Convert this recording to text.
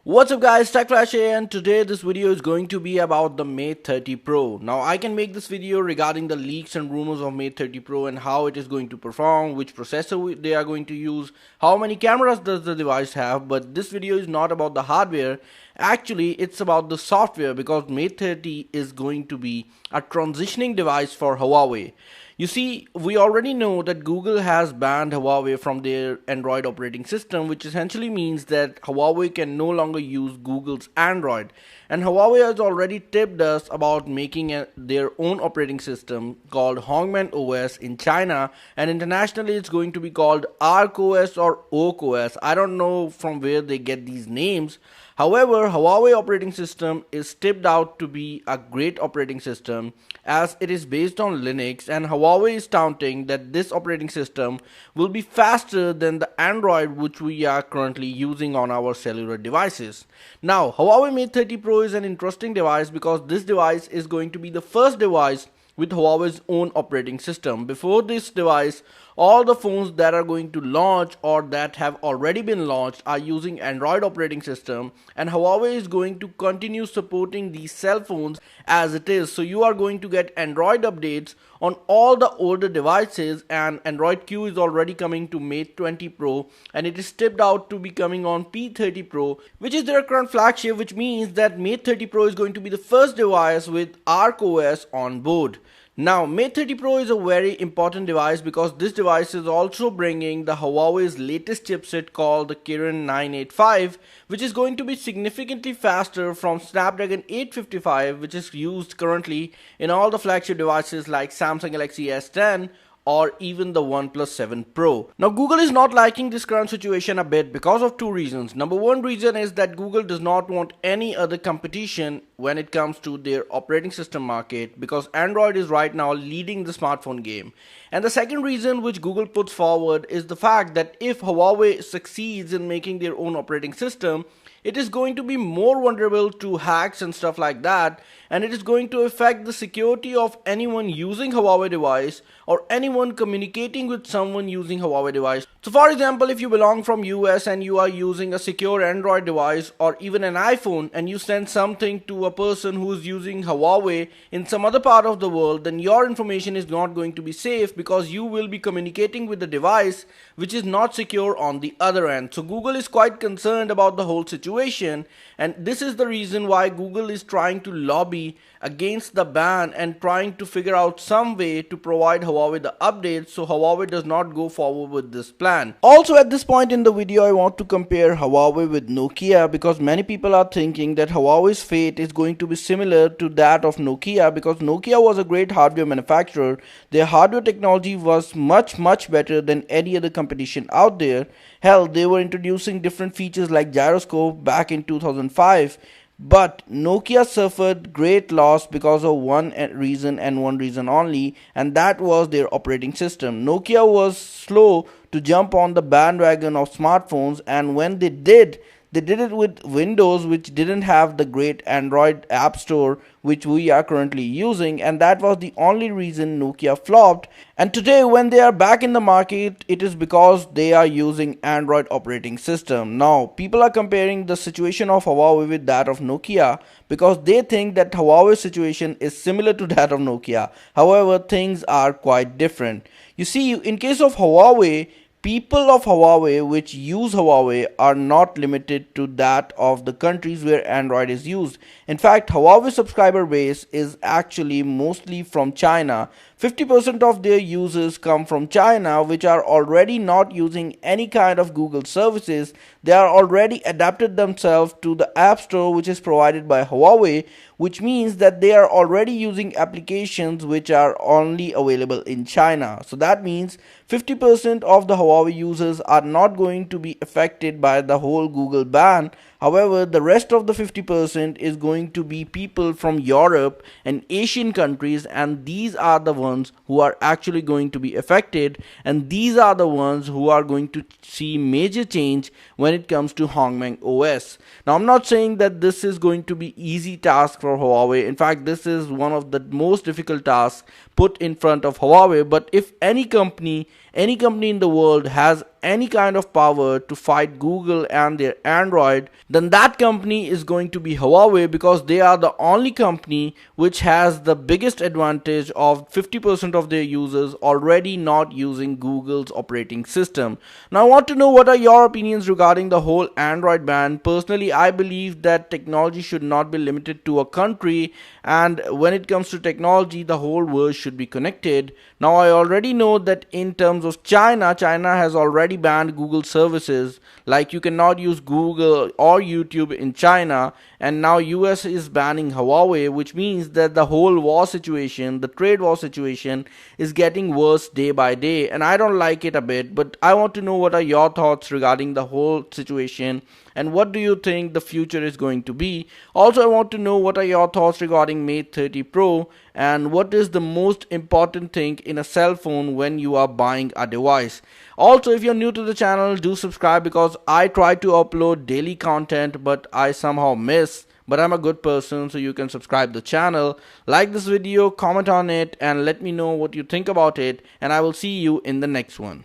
What's up guys, Tech Flash here, and today this video is going to be about the Mate 30 Pro. Now I can make this video regarding the leaks and rumors of Mate 30 Pro and how it is going to perform, which processor they are going to use, how many cameras does the device have, but this video is not about the hardware. Actually it's about the software because Mate 30 is going to be a transitioning device for Huawei. You see, we already know that Google has banned Huawei from their Android operating system, which essentially means that Huawei can no longer use Google's Android. And Huawei has already tipped us about making their own operating system called HUAWEI OS in China, and internationally it's going to be called Arc OS or Oark OS. I don't know from where they get these names. However, Huawei operating system is tipped out to be a great operating system as it is based on Linux, and Huawei is touting that this operating system will be faster than the Android which we are currently using on our cellular devices. Now, Huawei Mate 30 Pro is an interesting device because this device is going to be the first device with Huawei's own operating system. Before this device, all the phones that are going to launch or that have already been launched are using Android operating system, and Huawei is going to continue supporting these cell phones as it is. So you are going to get Android updates on all the older devices, and Android Q is already coming to Mate 20 Pro, and it is tipped out to be coming on P30 Pro, which is their current flagship, which means that Mate 30 Pro is going to be the first device with Arc OS on board. Now, Mate 30 Pro is a very important device because this device is also bringing the Huawei's latest chipset called the Kirin 985, which is going to be significantly faster from Snapdragon 855, which is used currently in all the flagship devices like Samsung Galaxy S10 or even the OnePlus 7 Pro. Now, Google is not liking this current situation a bit because of two reasons. Number one reason is that Google does not want any other competition when it comes to their operating system market because Android is right now leading the smartphone game. And the second reason which Google puts forward is the fact that if Huawei succeeds in making their own operating system, it is going to be more vulnerable to hacks and stuff like that, and it is going to affect the security of anyone using Huawei device or anyone communicating with someone using Huawei device. So for example, if you belong from US and you are using a secure Android device or even an iPhone and you send something to a person who is using Huawei in some other part of the world, then your information is not going to be safe because you will be communicating with the device which is not secure on the other end. So Google is quite concerned about the whole situation, and this is the reason why Google is trying to lobby against the ban and trying to figure out some way to provide Huawei the updates so Huawei does not go forward with this plan. Also, at this point in the video, I want to compare Huawei with Nokia because many people are thinking that Huawei's fate is going to be similar to that of Nokia because Nokia was a great hardware manufacturer. Their hardware technology was much better than any other competition out there. Hell, they were introducing different features like gyroscope back in 2005. But Nokia suffered great loss because of one reason and one reason only, and that was their operating system. Nokia was slow to jump on the bandwagon of smartphones, and when they did it with Windows, which didn't have the great Android app store which we are currently using, and that was the only reason Nokia flopped. And today when they are back in the market, it is because they are using Android operating system. Now, people are comparing the situation of Huawei with that of Nokia because they think that Huawei's situation is similar to that of Nokia. However, things are quite different. You see, in case of Huawei, people of Huawei which use Huawei are not limited to that of the countries where Android is used. In fact, Huawei subscriber base is actually mostly from China. 50% of their users come from China, which are already not using any kind of Google services. They are already adapted themselves to the App Store which is provided by Huawei, which means that they are already using applications which are only available in China. So that means 50% of the Huawei users are not going to be affected by the whole Google ban. However, the rest of the 50% is going to be people from Europe and Asian countries, and these are the ones who are actually going to be affected, and these are the ones who are going to see major change when it comes to HUAWEI OS. Now, I'm not saying that this is going to be easy task for Huawei. In fact, this is one of the most difficult tasks put in front of Huawei. But if any company, any company in the world has any kind of power to fight Google and their Android, then that company is going to be Huawei, because they are the only company which has the biggest advantage of 50% of their users already not using Google's operating system. Now I want to know what are your opinions regarding the whole Android ban. Personally, I believe that technology should not be limited to a country, and when it comes to technology, the whole world should be connected. Now I already know that in terms of China has already banned Google services, like you cannot use Google or YouTube in China, and now US is banning Huawei, which means that the whole war situation, the trade war situation, is getting worse day by day, and I don't like it a bit. But I want to know what are your thoughts regarding the whole situation, and what do you think the future is going to be. Also, I want to know what are your thoughts regarding Mate 30 Pro, and what is the most important thing in a cell phone when you are buying a device. Also, if you're new to the channel, do subscribe, because I try to upload daily content but I somehow miss. But I'm a good person, so you can subscribe the channel, like this video, comment on it, and let me know what you think about it, and I will see you in the next one.